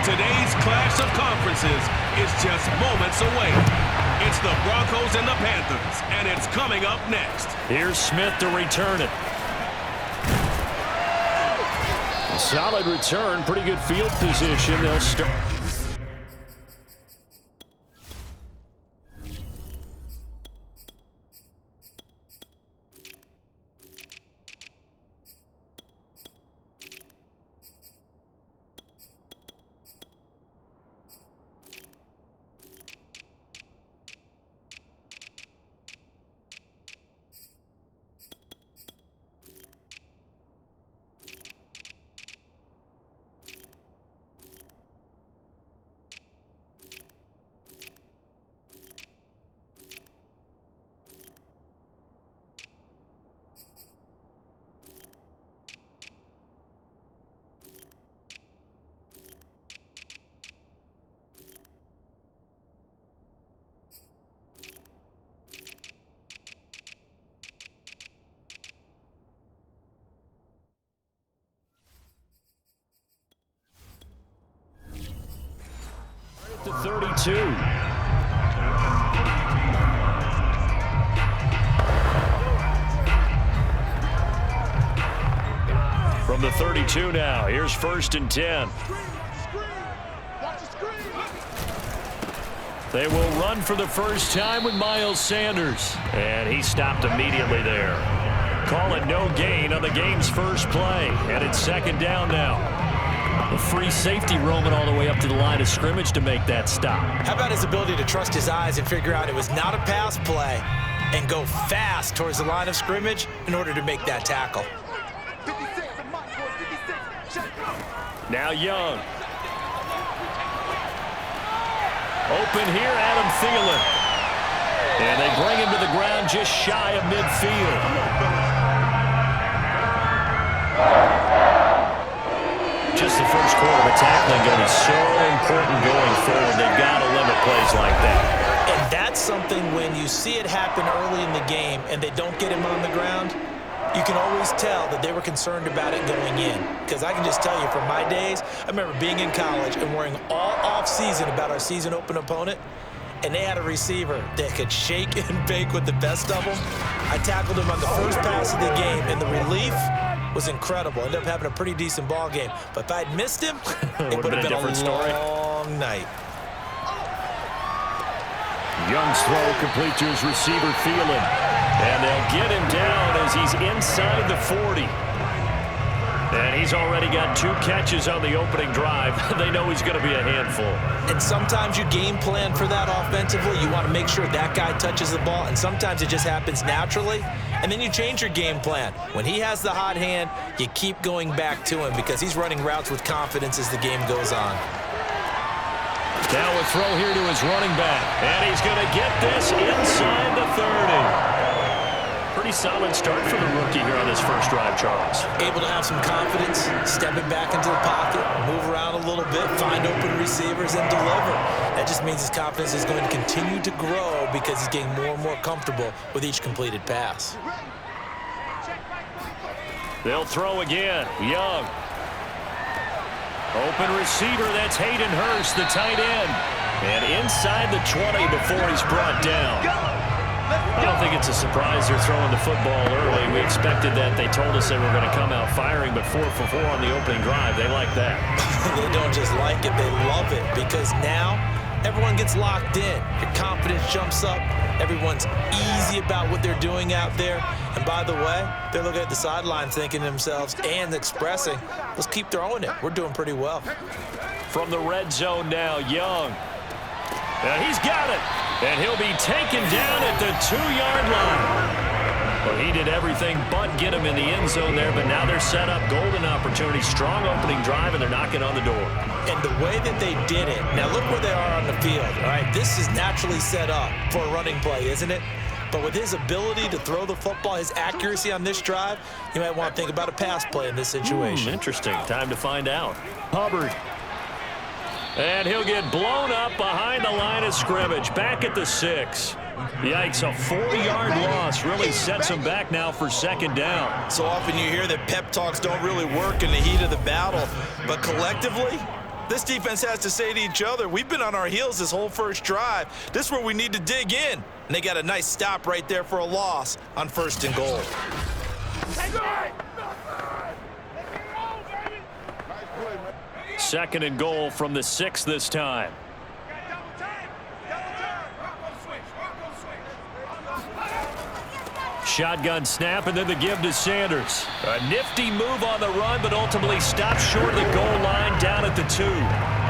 Today's clash of conferences is just moments away. It's the Broncos and the Panthers, and it's coming up next. Here's Smith to return it. A solid return, pretty good field position. They'll start. To 32. From the 32 now, here's 1st and 10. They will run for the first time with Miles Sanders. And he stopped immediately there. Call it no gain on the game's first play. And it's 2nd down now. A free safety roaming all the way up to the line of scrimmage to make that stop. How about his ability to trust his eyes and figure out it was not a pass play and go fast towards the line of scrimmage in order to make that tackle. Now Young. Open here, Adam Thielen. And they bring him to the ground just shy of midfield. Just the first quarter of tackling going to be so important going forward. They've got to limit plays like that. And that's something when you see it happen early in the game and they don't get him on the ground, you can always tell that they were concerned about it going in. Because I can just tell you from my days, I remember being in college and worrying all off-season about our season open opponent, and they had a receiver that could shake and bake with the best of them. I tackled him on the first pass of the game, and the relief was incredible. Ended up having a pretty decent ball game. But if I'd missed him, it would have been a different long night. Young's throw complete to his receiver, Thielen. And they'll get him down as he's inside the 40. And he's already got 2 catches on the opening drive. They know he's going to be a handful. And sometimes you game plan for that offensively. You want to make sure that guy touches the ball. And sometimes it just happens naturally. And then you change your game plan. When he has the hot hand, you keep going back to him because he's running routes with confidence as the game goes on. Now a throw here to his running back. And he's going to get this inside the 30. Pretty solid start for the rookie here on his first drive, Charles. Able to have some confidence, stepping back into the pocket, move around a little bit, find open receivers, and deliver. That just means his confidence is going to continue to grow because he's getting more and more comfortable with each completed pass. They'll throw again. Young. Open receiver, that's Hayden Hurst, the tight end. And inside the 20 before he's brought down. I don't think it's a surprise they're throwing the football early. We expected that. They told us they were going to come out firing, but 4 for 4 on the opening drive. They like that. They don't just like it, they love it, because now everyone gets locked in. Your confidence jumps up. Everyone's easy about what they're doing out there. And by the way, they're looking at the sideline thinking to themselves and expressing, let's keep throwing it. We're doing pretty well. From the red zone now, Young. Now he's got it. And he'll be taken down at the 2-yard line. Well, he did everything but get him in the end zone there, but now they're set up. Golden opportunity, strong opening drive, and they're knocking on the door. And the way that they did it, now look where they are on the field, all right? This is naturally set up for a running play, isn't it? But with his ability to throw the football, his accuracy on this drive, you might want to think about a pass play in this situation. Interesting. Time to find out. Hubbard. And he'll get blown up behind the line of scrimmage. Back at the 6. Yikes, a 4-yard loss really sets him back now for 2nd down. So often you hear that pep talks don't really work in the heat of the battle, but collectively, This defense has to say to each other, we've been on our heels this whole first drive. This is where we need to dig in. And they got a nice stop right there for a loss on 1st and goal. Second and goal from the 6 this time. Shotgun snap, and then the give to Sanders. A nifty move on the run, but ultimately stopped short of the goal line down at the 2.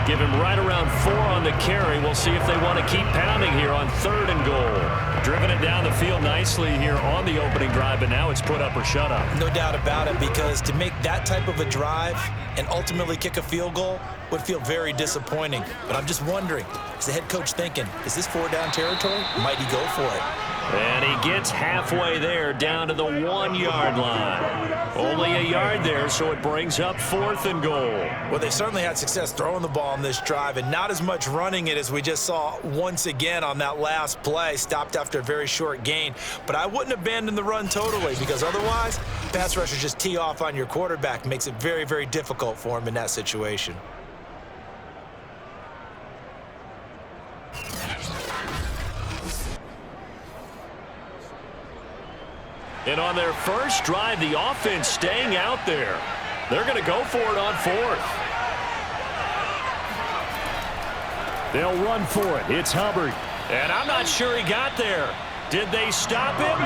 Give him right around 4 on the carry. We'll see if they want to keep pounding here on 3rd and goal. Driven it down the field nicely here on the opening drive, but now it's put up or shut up. No doubt about it, because to make that type of a drive and ultimately kick a field goal would feel very disappointing. But I'm just wondering, is the head coach thinking, is this 4-down territory? Might he go for it? And he gets halfway there, down to the 1-yard line. Only a yard there, so it brings up 4th and goal. Well, they certainly had success throwing the ball on this drive, and not as much running it as we just saw once again on that last play. Stopped after a very short gain. But I wouldn't abandon the run totally, because otherwise, pass rushers just tee off on your quarterback. Makes it very, very difficult for him in that situation. And on their first drive, the offense staying out there. They're going to go for it on 4th. They'll run for it. It's Hubbard. And I'm not sure he got there. Did they stop him?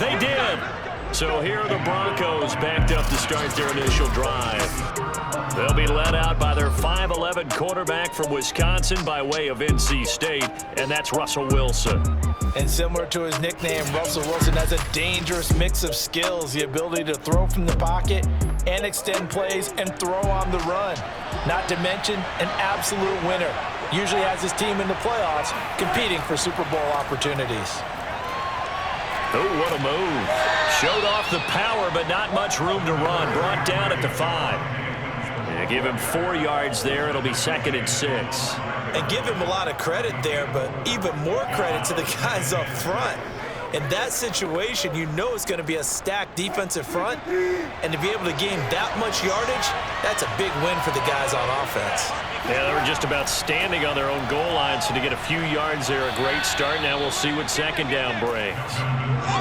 They did. So here are the Broncos backed up to start their initial drive. They'll be led out by their 5'11" quarterback from Wisconsin by way of NC State, and that's Russell Wilson. And similar to his nickname, Russell Wilson has a dangerous mix of skills, the ability to throw from the pocket and extend plays and throw on the run. Not to mention an absolute winner. Usually has his team in the playoffs competing for Super Bowl opportunities. Oh, what a move. Showed off the power, but not much room to run. Brought down at the 5. Yeah, give him 4 yards there. It'll be 2nd and 6. And give him a lot of credit there, but even more credit to the guys up front. In that situation, you know it's going to be a stacked defensive front, and to be able to gain that much yardage, that's a big win for the guys on offense. Yeah, they were just about standing on their own goal line, so to get a few yards there, a great start. Now we'll see what 2nd down brings.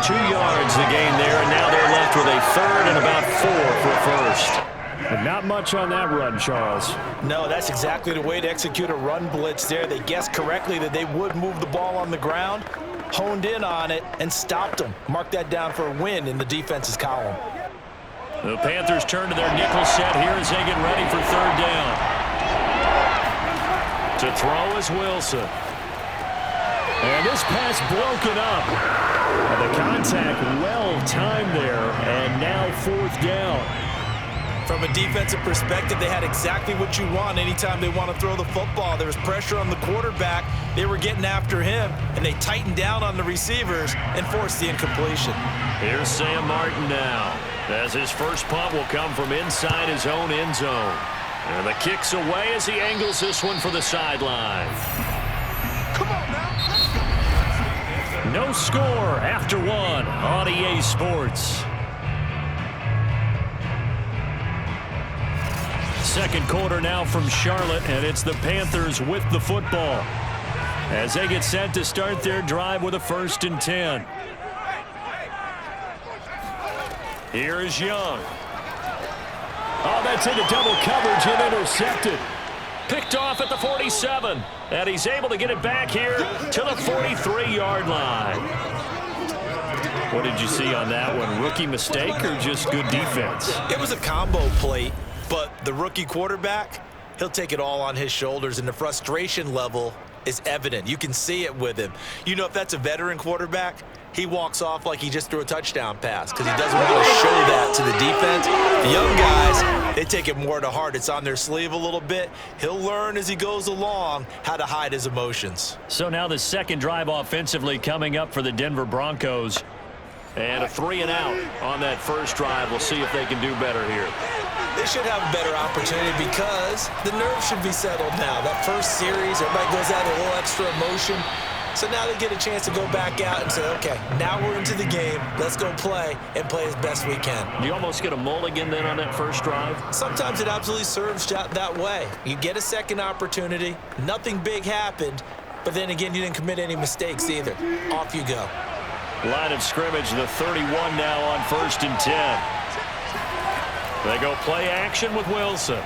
2 yards the gain there, and now they're left with a 3rd and about 4 for 1st. But not much on that run, Charles. No, that's exactly the way to execute a run blitz there. They guessed correctly that they would move the ball on the ground, honed in on it, and stopped them. Mark that down for a win in the defense's column. The Panthers turn to their nickel set here as they get ready for 3rd down. To throw is Wilson. And this pass broken up. And the contact well timed there, and now 4th down. From a defensive perspective, they had exactly what you want anytime they want to throw the football. There was pressure on the quarterback. They were getting after him, and they tightened down on the receivers and forced the incompletion. Here's Sam Martin now, as his first punt will come from inside his own end zone. And the kick's away as he angles this one for the sideline. Come on now. No score after 1 on EA Sports. Second quarter now from Charlotte, and it's the Panthers with the football as they get set to start their drive with a 1st and 10. Here is Young. Oh, that's into double coverage and intercepted. Picked off at the 47, and he's able to get it back here to the 43-yard line. What did you see on that one? Rookie mistake or just good defense? It was a combo plate. But the rookie quarterback, he'll take it all on his shoulders, and the frustration level is evident. You can see it with him. You know, if that's a veteran quarterback, he walks off like he just threw a touchdown pass because he doesn't want to show that to the defense. The young guys, they take it more to heart. It's on their sleeve a little bit. He'll learn as he goes along how to hide his emotions. So now the 2nd drive offensively coming up for the Denver Broncos. And a 3-and-out on that first drive. We'll see if they can do better here. They should have a better opportunity because the nerves should be settled now. That first series, everybody goes out a little extra emotion. So now they get a chance to go back out and say, okay, now we're into the game. Let's go play and play as best we can. You almost get a mulligan then on that first drive? Sometimes it absolutely serves that way. You get a second opportunity. Nothing big happened. But then again, you didn't commit any mistakes either. Off you go. Line of scrimmage, the 31 now on 1st and 10. They go play action with Wilson.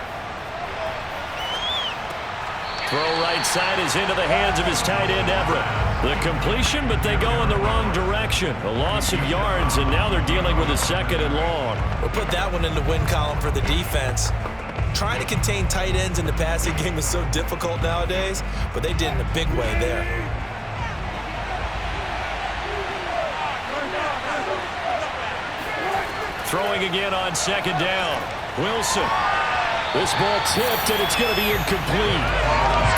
Throw right side is into the hands of his tight end, Everett. The completion, but they go in the wrong direction. A loss of yards, and now they're dealing with a 2nd and long. We'll put that one in the win column for the defense. Trying to contain tight ends in the passing game is so difficult nowadays, but they did in a big way there. Throwing again on 2nd down. Wilson. This ball tipped, and it's going to be incomplete.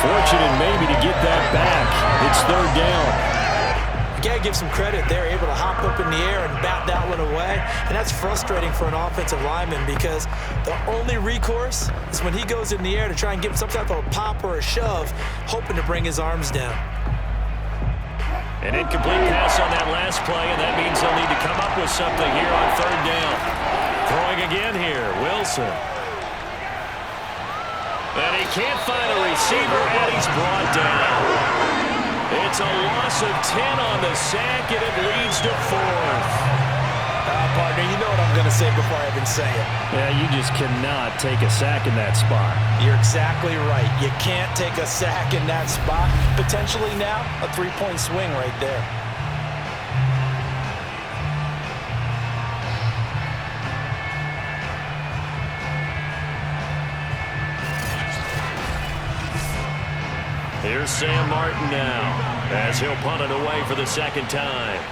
Fortunate maybe to get that back. It's 3rd down. You got to give some credit. They're able to hop up in the air and bat that one away. And that's frustrating for an offensive lineman because the only recourse is when he goes in the air to try and get some type of a pop or a shove, hoping to bring his arms down. An incomplete pass on that last play, and that means they'll need to come up with something here on 3rd down. Throwing again here, Wilson. And he can't find a receiver, and he's brought down. It's a loss of 10 on the sack, and it leads to 4th. Partner, you know what I'm going to say before I even say it. Yeah, you just cannot take a sack in that spot. You're exactly right. You can't take a sack in that spot. Potentially now, a 3-point swing right there. Here's Sam Martin now, as he'll punt it away for the 2nd time.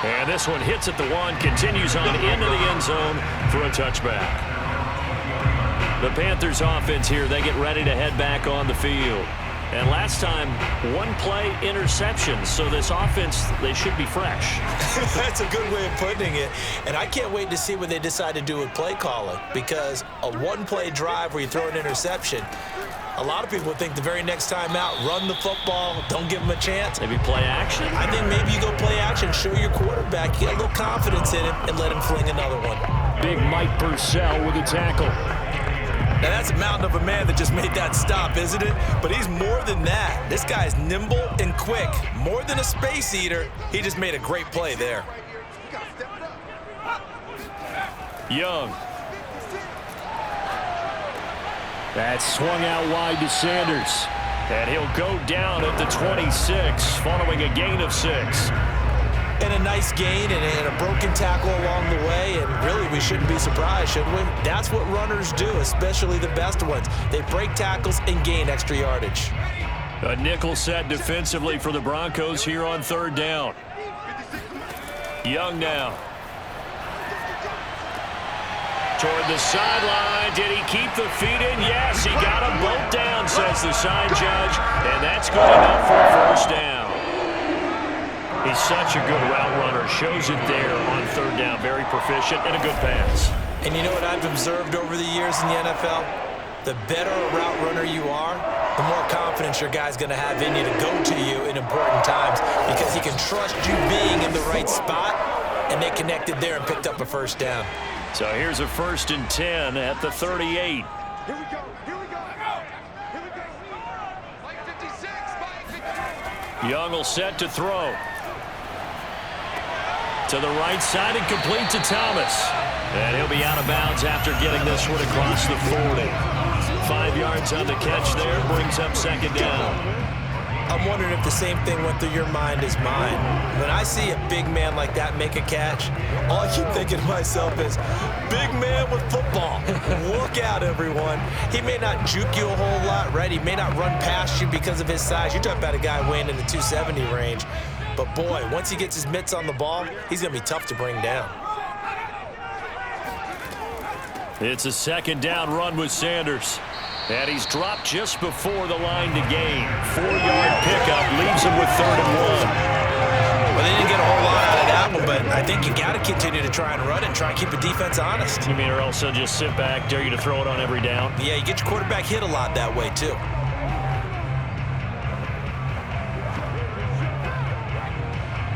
And this one hits at the 1, continues on into the end zone for a touchback. The Panthers offense here, they get ready to head back on the field. And last time, 1-play interception, so this offense, they should be fresh. That's a good way of putting it. And I can't wait to see what they decide to do with play calling, because a 1-play drive where you throw an interception, a lot of people think the very next time out, run the football, don't give them a chance. Maybe play action? I think maybe you go play action, show your quarterback, you get a little confidence in him, and let him fling another one. Big Mike Purcell with a tackle. Now, that's a mountain of a man that just made that stop, isn't it? But he's more than that. This guy's nimble and quick. More than a space eater, he just made a great play there. Young. That's swung out wide to Sanders. And he'll go down at the 26, following a gain of 6. And a nice gain and a broken tackle along the way, and really we shouldn't be surprised, should we? That's what runners do, especially the best ones. They break tackles and gain extra yardage. A nickel set defensively for the Broncos here on 3rd down. Young now. Toward the sideline. Did he keep the feet in? Yes, he got them both down, says the side judge, and that's good enough for a 1st down. He's such a good route runner. Shows it there on 3rd down. Very proficient and a good pass. And you know what I've observed over the years in the NFL? The better a route runner you are, the more confidence your guy's going to have in you to go to you in important times, because he can trust you being in the right spot, and they connected there and picked up a 1st down. So here's a 1st and 10 at the 38. Here we go. Here we go. Here we go. Like 56. Like 56. Young will set to throw. To the right side and complete to Thomas. And he'll be out of bounds after getting this one across the 40. 5 yards on the catch there, brings up 2nd down. I'm wondering if the same thing went through your mind as mine. When I see a big man like that make a catch, all I keep thinking to myself is, big man with football. Look out, everyone. He may not juke you a whole lot, right? He may not run past you because of his size. You're talking about a guy weighing in the 270 range. But, boy, once he gets his mitts on the ball, he's going to be tough to bring down. It's a 2nd down run with Sanders. And he's dropped just before the line to gain. 4-yard pickup leaves him with 3rd and 1. Well, they didn't get a whole lot out of that one, but I I think you got to continue to try and run and try and keep the defense honest. You mean or else they'll just sit back, dare you to throw it on every down? Yeah, you get your quarterback hit a lot that way, too.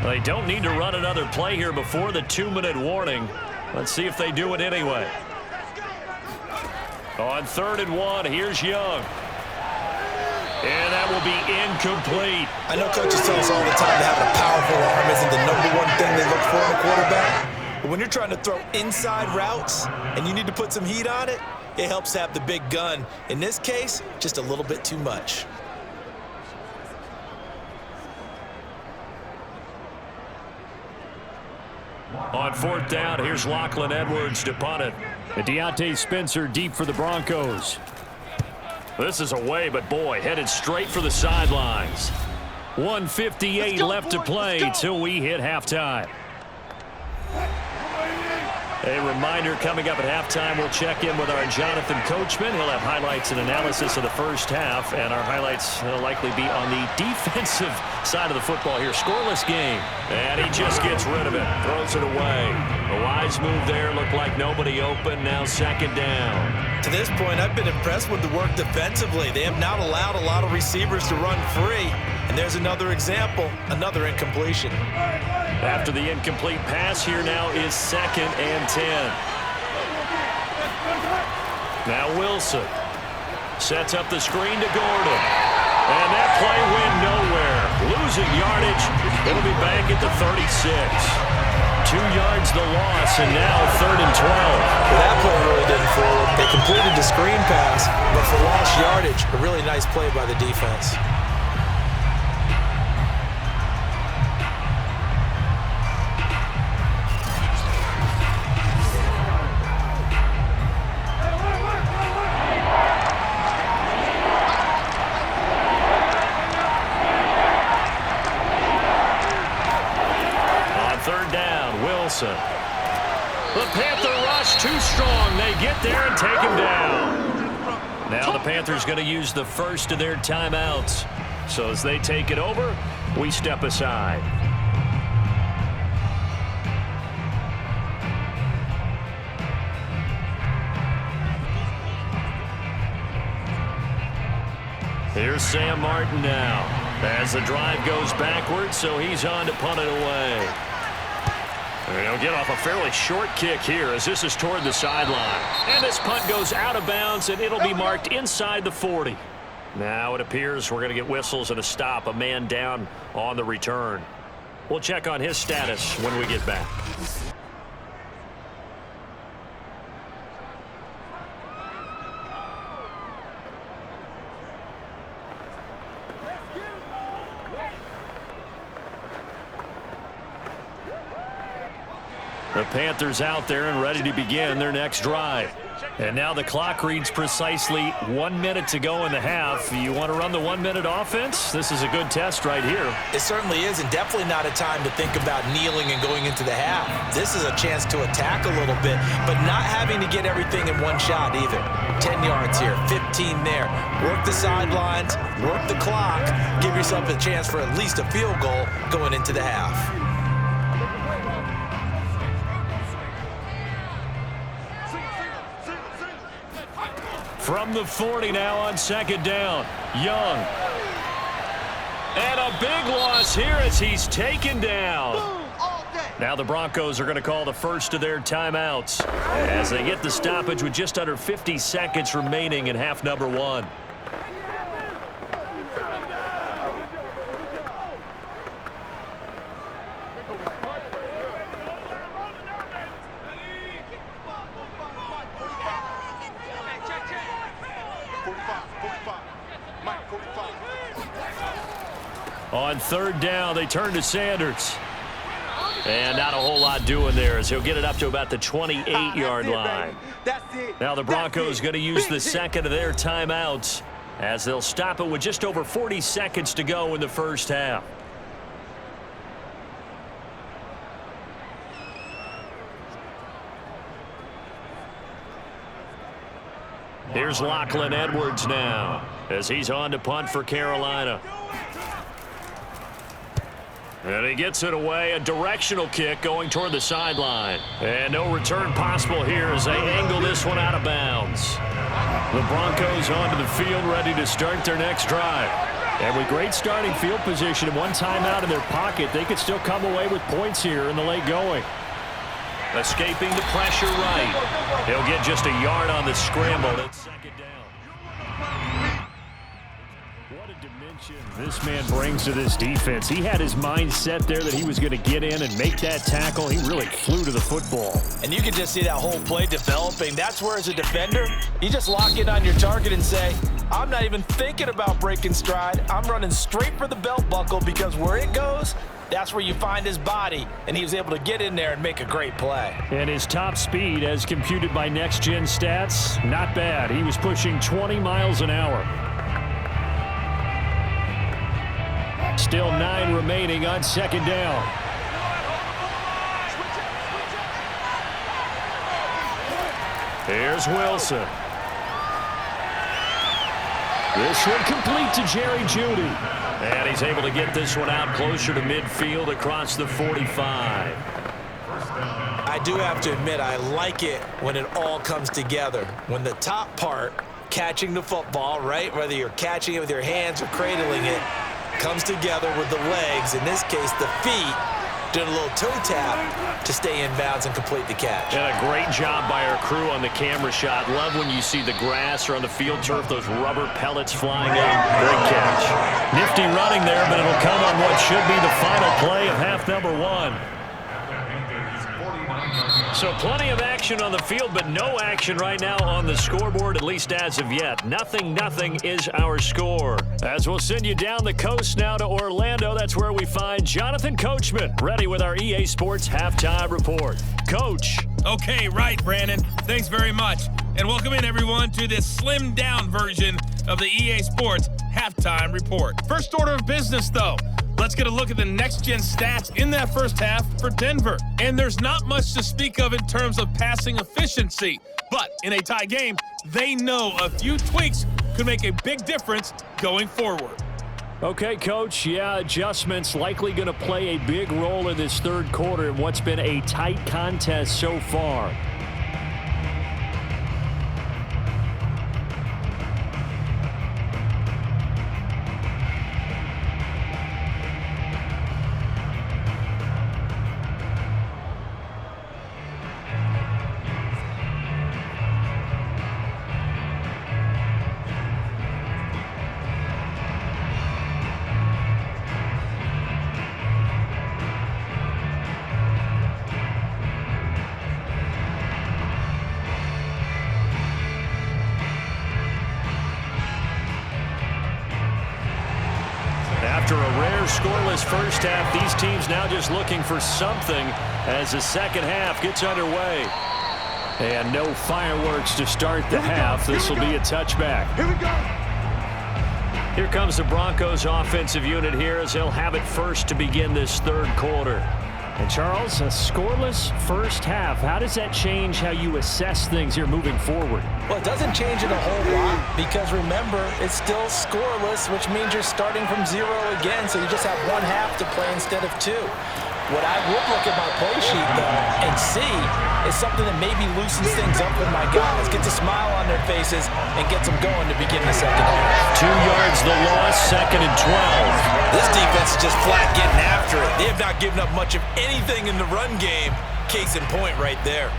They don't need to run another play here before the 2-minute warning. Let's see if they do it anyway. On 3rd and 1, here's Young. And that will be incomplete. I know coaches tell us all the time that having a powerful arm isn't the #1 thing they look for in a quarterback. But when you're trying to throw inside routes and you need to put some heat on it, it helps to have the big gun. In this case, just a little bit too much. On 4th down, here's Lachlan Edwards to punt it. And Deontay Spencer deep for the Broncos. This is away, but boy, headed straight for the sidelines. 1:58 left to play till we hit halftime. A reminder coming up at halftime, we'll check in with our Jonathan Coachman. He'll have highlights and analysis of the first half, and our highlights will likely be on the defensive side of the football here. Scoreless game, and he just gets rid of it, throws it away. A wise move there, looked like nobody open, now 2nd down. To this point, I've been impressed with the work defensively. They have not allowed a lot of receivers to run free, and there's another example, another incompletion. After the incomplete pass, here now is 2nd and 10. Now Wilson sets up the screen to Gordon. And that play went nowhere. Losing yardage. It'll be back at the 36. 2 yards the loss, and now 3rd and 12. Well, that play really didn't forward. They completed the screen pass, but for lost yardage, a really nice play by the defense. The Panther rush too strong. They get there and take him down. Now the Panthers going to use the first of their timeouts. So as they take it over, we step aside. Here's Sam Martin now as the drive goes backwards, so he's on to punt it away. And he'll get off a fairly short kick here as this is toward the sideline. And this punt goes out of bounds, and it'll be marked inside the 40. Now it appears we're going to get whistles and a stop, a man down on the return. We'll check on his status when we get back. The Panthers out there and ready to begin their next drive. And now the clock reads precisely 1 minute to go in the half. You want to run the 1-minute offense? This is a good test right here. It certainly is, and definitely not a time to think about kneeling and going into the half. This is a chance to attack a little bit, but not having to get everything in one shot either. 10 yards here, 15 there. Work the sidelines, work the clock, give yourself a chance for at least a field goal going into the half. From the 40 now on 2nd down. Young. And a big loss here as he's taken down. Now the Broncos are going to call the first of their timeouts as they get the stoppage with just under 50 seconds remaining in half number 1. On 3rd down, they turn to Sanders. And not a whole lot doing there as he'll get it up to about the 28-yard line. Now the Broncos going to use the second of their timeouts as they'll stop it with just over 40 seconds to go in the first half. Here's Lachlan Edwards now as he's on to punt for Carolina. And he gets it away, a directional kick going toward the sideline. And no return possible here as they angle this one out of bounds. The Broncos onto the field, ready to start their next drive. And with great starting field position and one timeout in their pocket, they could still come away with points here in the late going. Escaping the pressure right. He'll get just a yard on the scramble. It's second down. What a dimension this man brings to this defense. He had his mind set there that he was going to get in and make that tackle. He really flew to the football. And you can just see that whole play developing. That's where, as a defender, you just lock in on your target and say, I'm not even thinking about breaking stride. I'm running straight for the belt buckle, because where it goes, that's where you find his body, and he was able to get in there and make a great play. And his top speed, as computed by Next Gen Stats, not bad. He was pushing 20 miles an hour. Still 9 remaining on second down. Here's Wilson. This one complete to Jerry Jeudy. And he's able to get this one out closer to midfield across the 45. I do have to admit, I like it when it all comes together. When the top part, catching the football, right, whether you're catching it with your hands or cradling it, comes together with the legs, in this case the feet, doing a little toe tap to stay in bounds and complete the catch. And a great job by our crew on the camera shot. Love when you see the grass or on the field turf, those rubber pellets flying up. Great catch. Nifty running there, but it'll come on what should be the final play of half number 1. So plenty of action on the field, but no action right now on the scoreboard, at least as of yet. 0-0 is our score. As we'll send you down the coast now to Orlando, that's where we find Jonathan Coachman, ready with our EA Sports Halftime Report. Coach. Okay, right, Brandon. Thanks very much. And welcome in, everyone, to this slimmed-down version of the EA Sports Halftime Report. First order of business, though. Let's get a look at the next-gen stats in that first half for Denver. And there's not much to speak of in terms of passing efficiency. But in a tie game, they know a few tweaks could make a big difference going forward. Okay, Coach. Yeah, adjustments likely going to play a big role in this third quarter in what's been a tight contest so far. After a rare scoreless first half, these teams now just looking for something as the second half gets underway. And no fireworks to start the half. This will be a touchback. Here we go. Here comes the Broncos offensive unit here as they'll have it first to begin this third quarter. And Charles, a scoreless first half. How does that change how you assess things here moving forward? Well, it doesn't change it a whole lot, because remember, it's still scoreless, which means you're starting from 0 again, so you just have one half to play instead of 2. What I would look at my play sheet, though, and see is something that maybe loosens things up with my guys, gets a smile on their faces, and gets them going to begin the second half. 2 yards the loss, 2nd and 12. This defense is just flat getting after it. They have not given up much of anything in the run game. Case in point right there.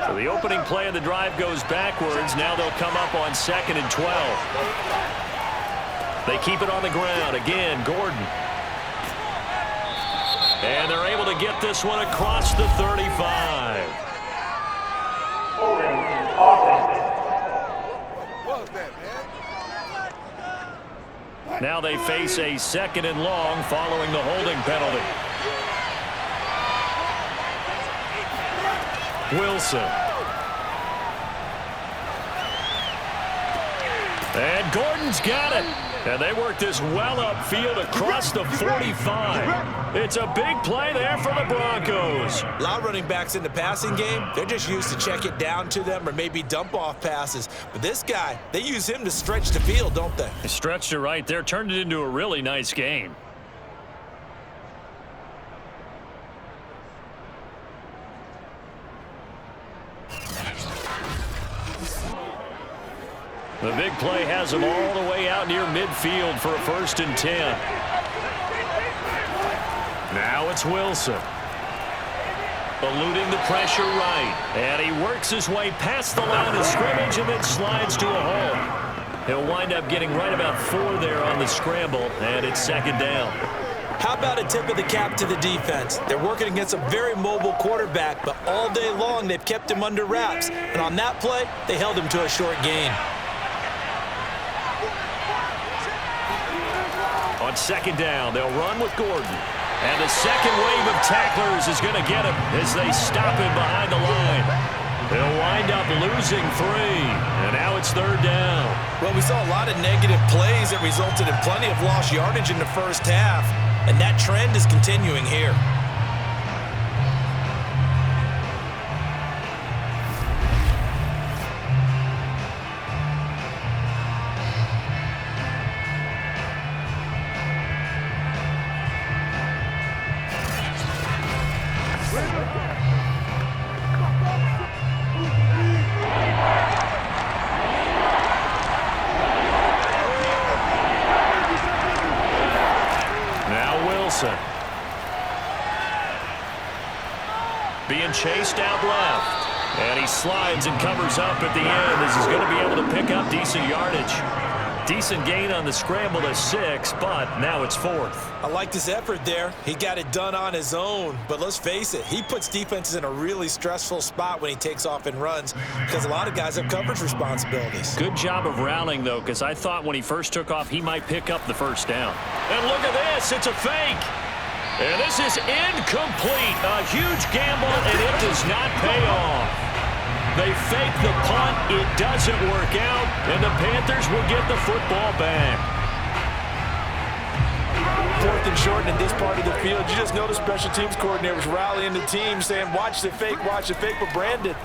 So the opening play of the drive goes backwards. Now they'll come up on 2nd and 12. They keep it on the ground. Again, Gordon. And they're able to get this one across the 35. Now they face a 2nd and long following the holding penalty. Wilson. And Gordon's got it. And they work this well upfield across the 45. It's a big play there for the Broncos. A lot of running backs in the passing game, they're just used to check it down to them or maybe dump off passes. But this guy, they use him to stretch the field, don't they? They stretched it right there, turned it into a really nice game. The big play has him all the way out near midfield for a 1st and 10. Now it's Wilson. Eluding the pressure right. And he works his way past the line of scrimmage and then slides to a hole. He'll wind up getting right about 4 there on the scramble, and it's 2nd down. How about a tip of the cap to the defense? They're working against a very mobile quarterback, but all day long they've kept him under wraps. And on that play, they held him to a short gain. On 2nd down, they'll run with Gordon. And the second wave of tacklers is going to get him as they stop him behind the line. They'll wind up losing 3. And now it's 3rd down. Well, we saw a lot of negative plays that resulted in plenty of lost yardage in the first half. And that trend is continuing here. Being chased out left. And he slides and covers up at the end as he's going to be able to pick up decent yardage. Decent gain on the scramble to 6, but now it's 4th. I like this effort there. He got it done on his own. But let's face it, he puts defenses in a really stressful spot when he takes off and runs because a lot of guys have coverage responsibilities. Good job of rallying, though, because I thought when he first took off, he might pick up the 1st down. And look at this. It's a fake. And this is incomplete. A huge gamble, and it does not pay off. They fake the punt. It doesn't work out, and the Panthers will get the football back. 4th and short in this part of the field. You just notice special teams coordinators rallying the team, saying, watch the fake, but Brandon,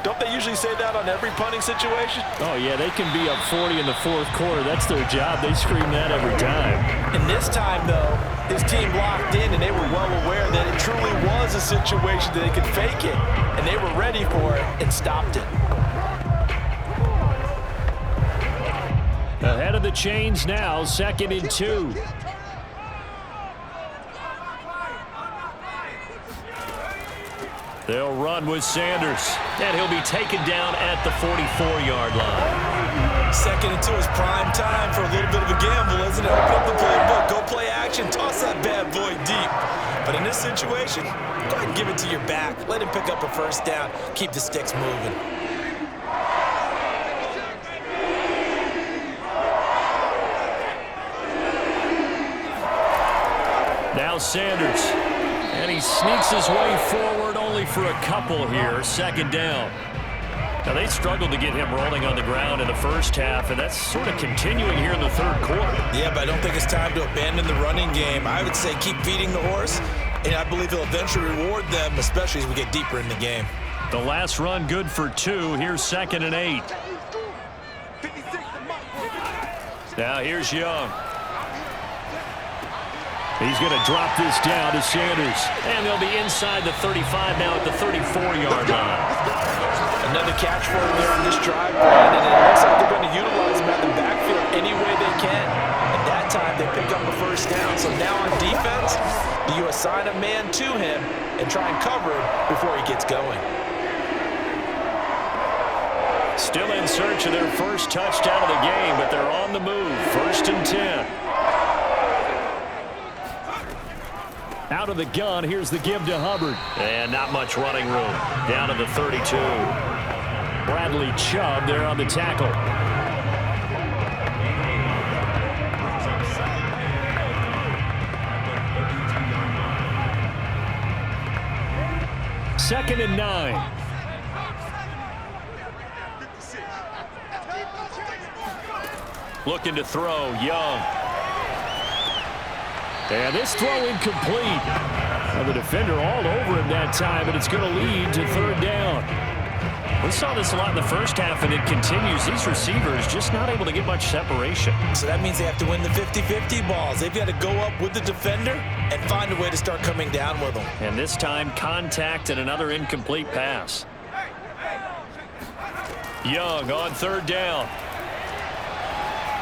don't they usually say that on every punting situation? Oh, yeah, they can be up 40 in the 4th quarter. That's their job. They scream that every time. And this time, though, his team locked in, and they were well aware that it truly was a situation that they could fake it, and they were ready for it and stopped it. Ahead of the chains now, 2nd and 2. They'll run with Sanders, and he'll be taken down at the 44-yard line. 2nd and 2 is prime time for a little bit of a gamble, isn't it? Open up the playbook, go play action, toss that bad boy deep. But in this situation, go ahead and give it to your back. Let him pick up a 1st down, keep the sticks moving. Now Sanders, and he sneaks his way forward only for a couple here, 2nd down. Now, they struggled to get him rolling on the ground in the first half, and that's sort of continuing here in the 3rd quarter. Yeah, but I don't think it's time to abandon the running game. I would say keep feeding the horse, and I believe he'll eventually reward them, especially as we get deeper in the game. The last run good for 2. Here's 2nd and 8. Now here's Young. He's going to drop this down to Sanders. And they'll be inside the 35 now at the 34-yard line. Another catch for him there on this drive, Brandon, and it looks like they're going to utilize him at the backfield any way they can. And that time, they pick up a 1st down. So now on defense, do you assign a man to him and try and cover him before he gets going? Still in search of their first touchdown of the game, but they're on the move. 1st and 10. Out of the gun, here's the give to Hubbard. And not much running room. Down to the 32. Bradley Chubb there on the tackle. Second and 9. Looking to throw, Young. And this throw incomplete. Now the defender all over him that time, but it's going to lead to third down. We saw this a lot in the first half, and it continues. These receivers just not able to get much separation. So that means they have to win the 50-50 balls. They've got to go up with the defender and find a way to start coming down with them. And this time, contact and another incomplete pass. Young on third down.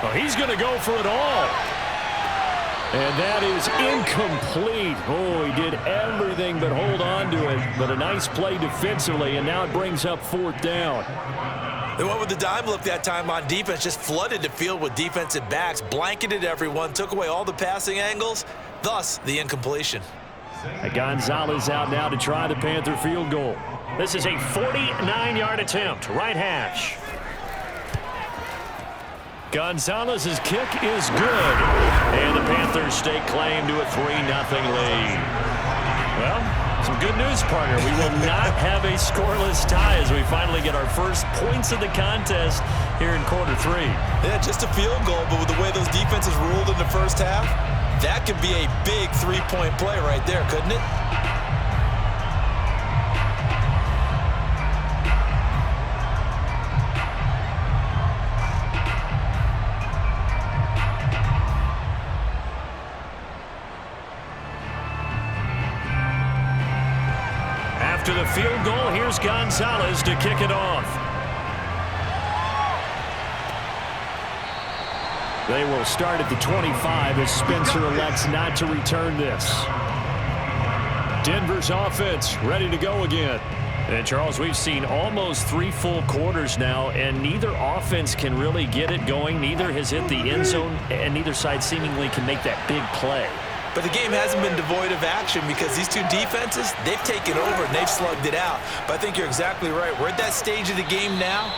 Oh, he's going to go for it all. And that is incomplete. Oh, he did everything but hold on to it. But a nice play defensively, and now it brings up fourth down. They went with the dime look that time on defense, just flooded the field with defensive backs, blanketed everyone, took away all the passing angles, thus the incompletion. Gonzalez out now to try the Panther field goal. This is a 49-yard attempt, right hash. Gonzalez's kick is good, and the Panthers stake claim to a 3-0 lead. Well, some good news, partner. We will not have a scoreless tie as we finally get our first points of the contest here in quarter three. Yeah, just a field goal, but with the way those defenses ruled in the first half, that could be a big three-point play right there, couldn't it? To the field goal, here's Gonzalez to kick it off. They will start at the 25 as Spencer elects not to return this. Denver's offense ready to go again. And Charles, we've seen almost 3 full quarters now, and neither offense can really get it going. Neither has hit the end zone, and neither side seemingly can make that big play. But the game hasn't been devoid of action because these two defenses, they've taken over and they've slugged it out. But I think you're exactly right. We're at that stage of the game now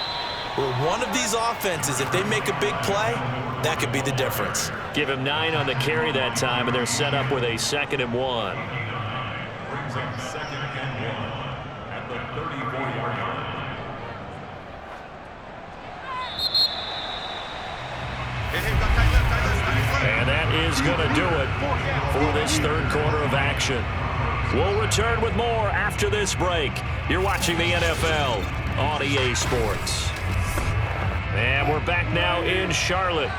where one of these offenses, if they make a big play, that could be the difference. Give him 9 on the carry that time, and they're set up with a 2nd and 1. Brings up 2nd and 1 at the 34-yard line. And that is going to do it for this third quarter of action. We'll return with more after this break. You're watching the NFL on EA Sports. And we're back now in Charlotte.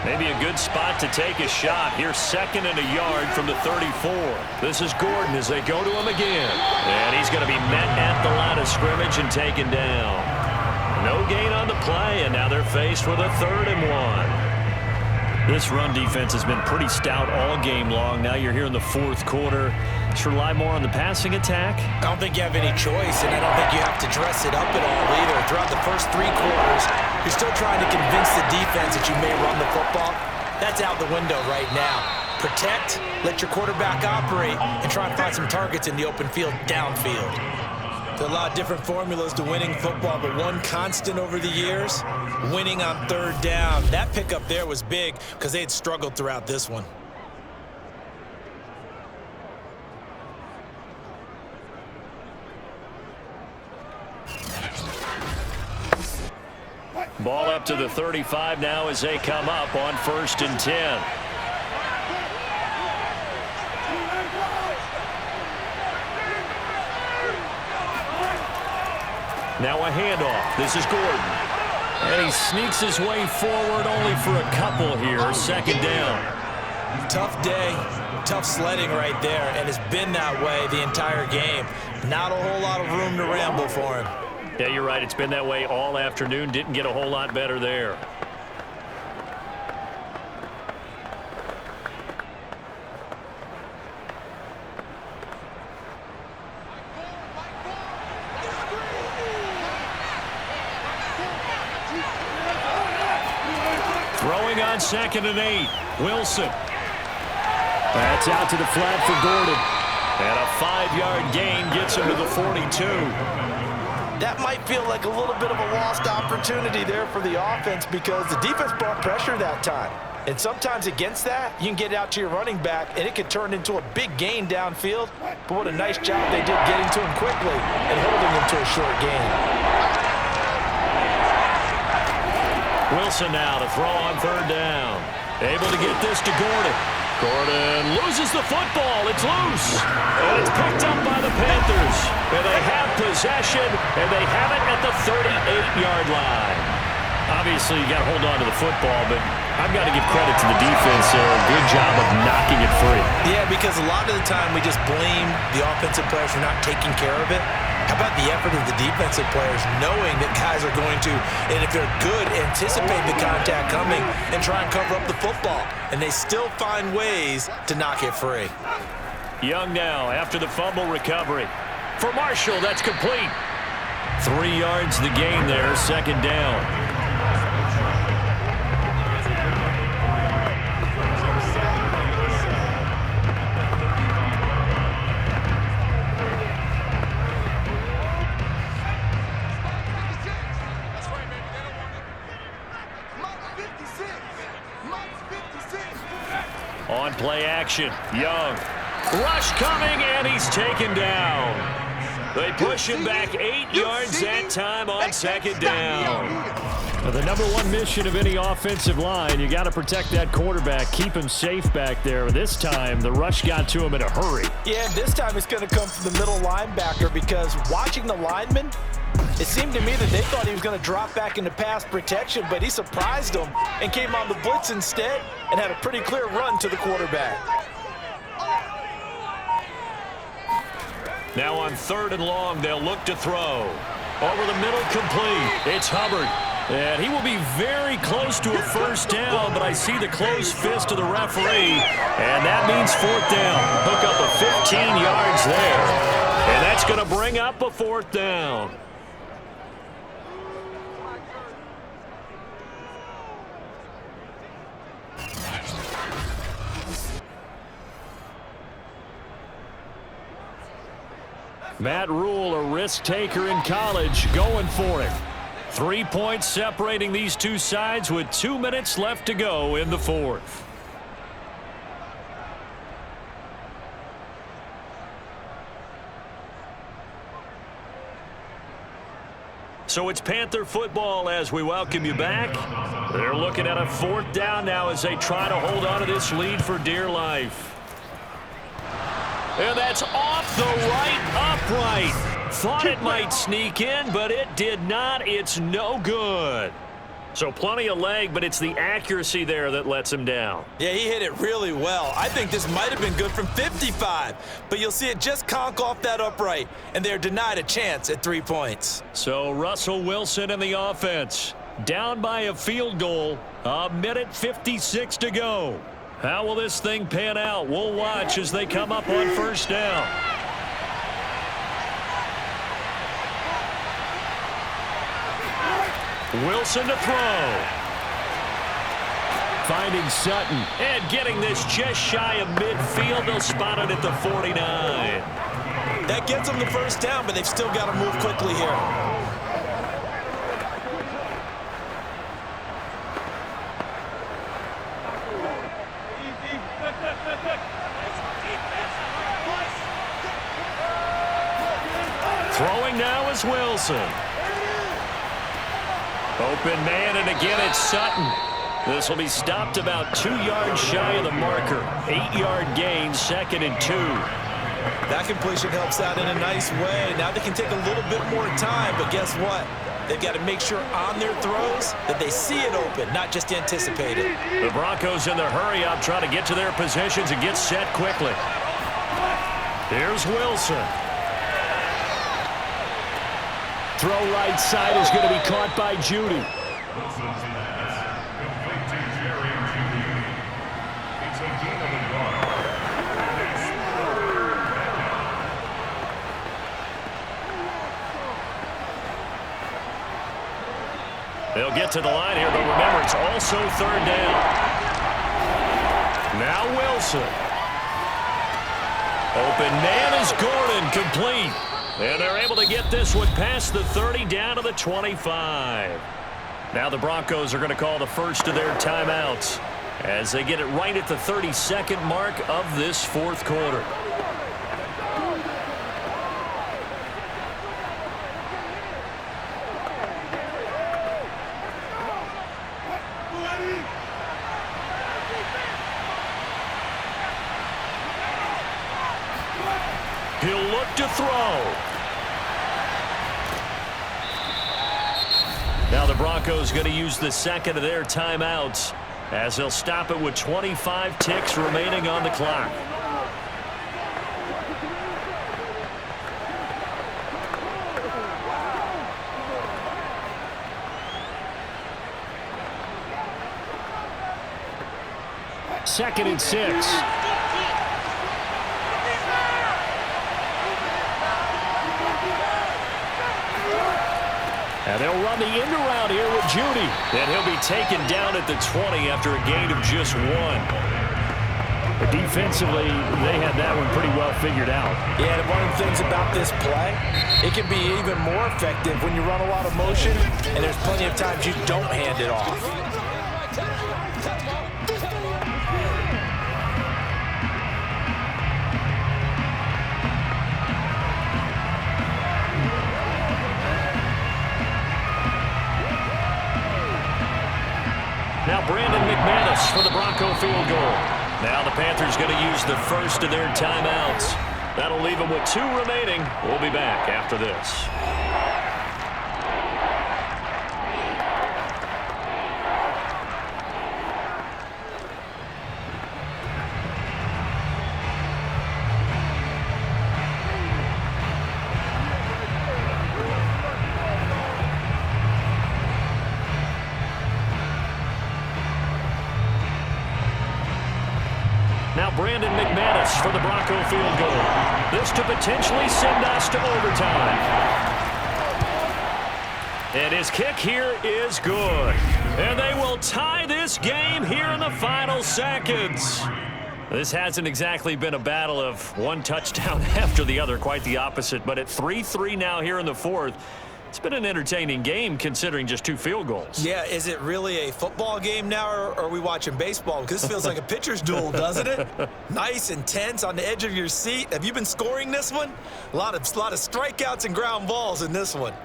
Maybe a good spot to take a shot. Here's 2nd and a yard from the 34. This is Gordon as they go to him again. And he's going to be met at the line of scrimmage and taken down. No gain on the play, and now they're faced with a 3rd and 1. This run defense has been pretty stout all game long. Now you're here in the fourth quarter. Just rely more on the passing attack. I don't think you have any choice, and I don't think you have to dress it up at all either. Throughout the first 3 quarters, you're still trying to convince the defense that you may run the football. That's out the window right now. Protect, let your quarterback operate, and try and find some targets in the open field downfield. There's a lot of different formulas to winning football, but one constant over the years, winning on 3rd down. That pickup there was big because they had struggled throughout this one. Ball up to the 35 now as they come up on 1st and 10. Now a handoff. This is Gordon. And he sneaks his way forward only for a couple here. 2nd down. Tough day, tough sledding right there, and it's been that way the entire game. Not a whole lot of room to ramble for him. Yeah, you're right. It's been that way all afternoon. Didn't get a whole lot better there. Throwing on 2nd and 8. Wilson. That's out to the flat for Gordon. And a 5-yard gain gets him to the 42. That might feel like a little bit of a lost opportunity there for the offense because the defense brought pressure that time. And sometimes against that, you can get it out to your running back, and it could turn into a big gain downfield. But what a nice job they did getting to him quickly and holding him to a short gain. Wilson now to throw on third down. Able to get this to Gordon. Gordon loses the football. It's loose. And it's picked up by the Panthers. And they have possession, and they have it at the 38-yard line. Obviously, you got to hold on to the football, but I've got to give credit to the defense there. A good job of knocking it free. Yeah, because a lot of the time we just blame the offensive players for not taking care of it. How about the effort of the defensive players knowing that guys are going to, and if they're good, anticipate the contact coming and try and cover up the football. And they still find ways to knock it free. Young now after the fumble recovery. For Marshall, that's complete. 3 yards the gain there, second down. On play action, Young. Rush coming, and he's taken down. They push him back 8 yards that time on second down. Now, the number one mission of any offensive line, you got to protect that quarterback, keep him safe back there. This time, the rush got to him in a hurry. Yeah, this time it's going to come from the middle linebacker because watching the lineman, it seemed to me that they thought he was going to drop back into pass protection, but he surprised them and came on the blitz instead and had a pretty clear run to the quarterback. Now on third and long, they'll look to throw. Over the middle, complete. It's Hubbard. And he will be very close to a first down, but I see the closed fist of the referee, and that means fourth down. Hook up a 15 yards there, and that's going to bring up a fourth down. Matt Rule, a risk taker in college, going for it. 3 points separating these two sides with 2 minutes left to go in the fourth. So it's Panther football as we welcome you back. They're looking at a fourth down now as they try to hold on to this lead for dear life. And that's off the right upright. Thought it might sneak in, but it did not. It's no good. So plenty of leg, but it's the accuracy there that lets him down. Yeah, he hit it really well. I think this might have been good from 55, but you'll see it just conk off that upright, and they're denied a chance at 3 points. So Russell Wilson in the offense, down by a field goal, 1:56 to go. How will this thing pan out? We'll watch as they come up on first down. Wilson to throw. Finding Sutton and getting this just shy of midfield. They'll spot it at the 49. That gets them the first down, but they've still got to move quickly here. Throwing now is Wilson. Open man, and again it's Sutton. This will be stopped about 2 yards shy of the marker. 8-yard gain, 2nd and 2. That completion helps out in a nice way. Now they can take a little bit more time, but guess what? They've got to make sure on their throws that they see it open, not just anticipate it. The Broncos in the hurry-up trying to get to their positions and get set quickly. Here's Wilson. Throw right side is going to be caught by Judy. Wilson's pass complete to Jerry Judy. It's a gain of 1 yard. They'll get to the line here, but remember, it's also third down. Now Wilson. Open man is Gordon, complete. And they're able to get this one past the 30 down to the 25. Now the Broncos are going to call the first of their timeouts as they get it right at the 32nd mark of this fourth quarter. He'll look to throw. Now the Broncos going to use the second of their timeouts as they'll stop it with 25 ticks remaining on the clock. Second and 6. And they'll run the end around here with Judy. And he'll be taken down at the 20 after a gain of just 1. But defensively, they had that one pretty well figured out. Yeah, and one of the things about this play, it can be even more effective when you run a lot of motion, and there's plenty of times you don't hand it off. Now Brandon McManus for the Bronco field goal. Now the Panthers going to use the first of their timeouts. That'll leave them with 2 remaining. We'll be back after this. Now Brandon McManus for the Bronco field goal. This to potentially send us to overtime. And his kick here is good. And they will tie this game here in the final seconds. This hasn't exactly been a battle of one touchdown after the other, quite the opposite. But at 3-3 now here in the fourth, it's been an entertaining game considering just 2 field goals. Yeah, is it really a football game now, or are we watching baseball? Because this feels like a pitcher's duel, doesn't it? Nice and tense, on the edge of your seat. Have you been scoring this one? A lot of strikeouts and ground balls in this one.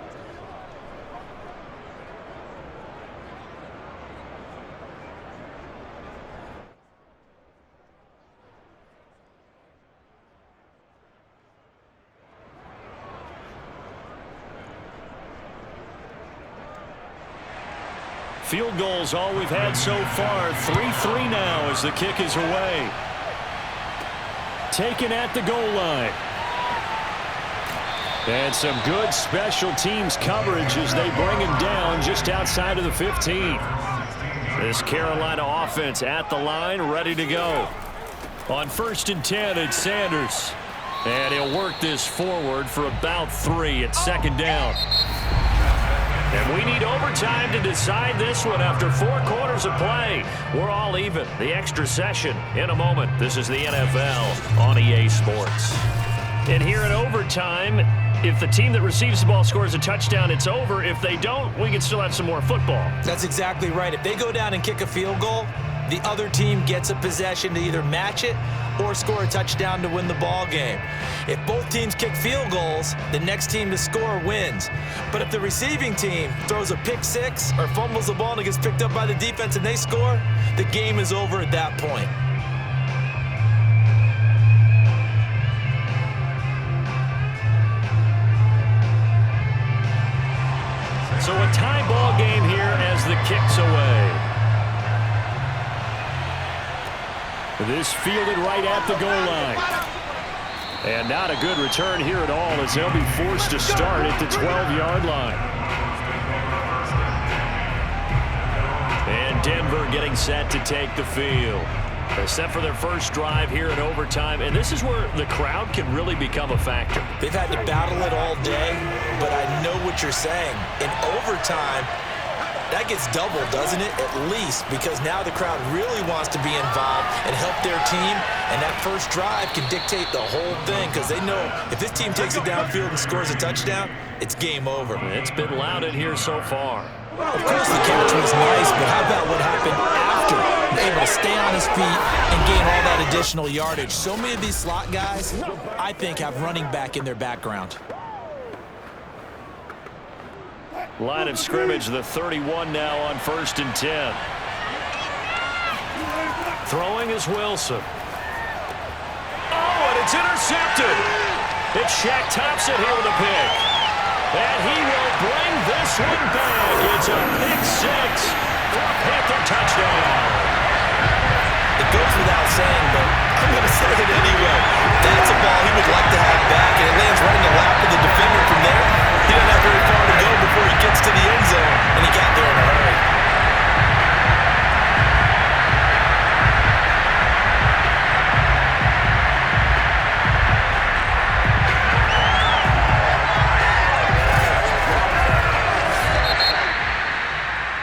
Field goals all we've had so far. 3-3 now as the kick is away. Taken at the goal line. And some good special teams coverage as they bring him down just outside of the 15. This Carolina offense at the line, ready to go. On 1st and 10, it's Sanders. And he'll work this forward for about 3 at 2nd down. And we need overtime to decide this one after 4 quarters of play. We're all even. The extra session in a moment. This is the NFL on EA Sports. And here in overtime, if the team that receives the ball scores a touchdown, it's over. If they don't, we can still have some more football. That's exactly right. If they go down and kick a field goal, the other team gets a possession to either match it or score a touchdown to win the ball game. If both teams kick field goals, the next team to score wins. But if the receiving team throws a pick 6 or fumbles the ball and it gets picked up by the defense and they score, the game is over at that point. So a tie ball game here as the kick's away. This fielded right at the goal line. And not a good return here at all as they'll be forced to start at the 12-yard line. And Denver getting set to take the field. They're set for their first drive here in overtime, and this is where the crowd can really become a factor. They've had to battle it all day, but I know what you're saying. In overtime, that gets doubled, doesn't it? At least, because now the crowd really wants to be involved and help their team, and that first drive can dictate the whole thing because they know if this team takes it downfield and scores a touchdown, it's game over. It's been loud in here so far. Of course, the catch was nice, but how about what happened after? Able to stay on his feet and gain all that additional yardage. So many of these slot guys, I think, have running back in their background. Line of scrimmage, the 31 now on 1st and 10. Throwing is Wilson. Oh, and it's intercepted. It's Shaq Thompson here with a pick. And he will bring this one back. It's a pick six for a Panther touchdown. It goes without saying, but I'm going to say it anyway. That's a ball he would like to have back, and it lands right in the lap of the defender from there. He doesn't have very far to go before he gets to the end zone, and he got there in a hurry.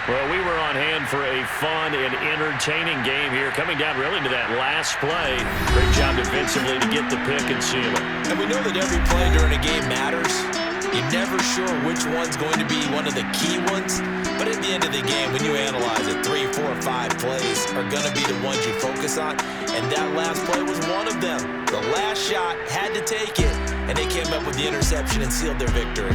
Well, we were on hand for a fun and entertaining game here, coming down really to that last play. Great job defensively to get the pick and seal it. And we know that every play during a game matters. You're never sure which one's going to be one of the key ones. But at the end of the game, when you analyze it, 3, 4, 5 plays are going to be the ones you focus on. And that last play was one of them. The last shot had to take it, and they came up with the interception and sealed their victory.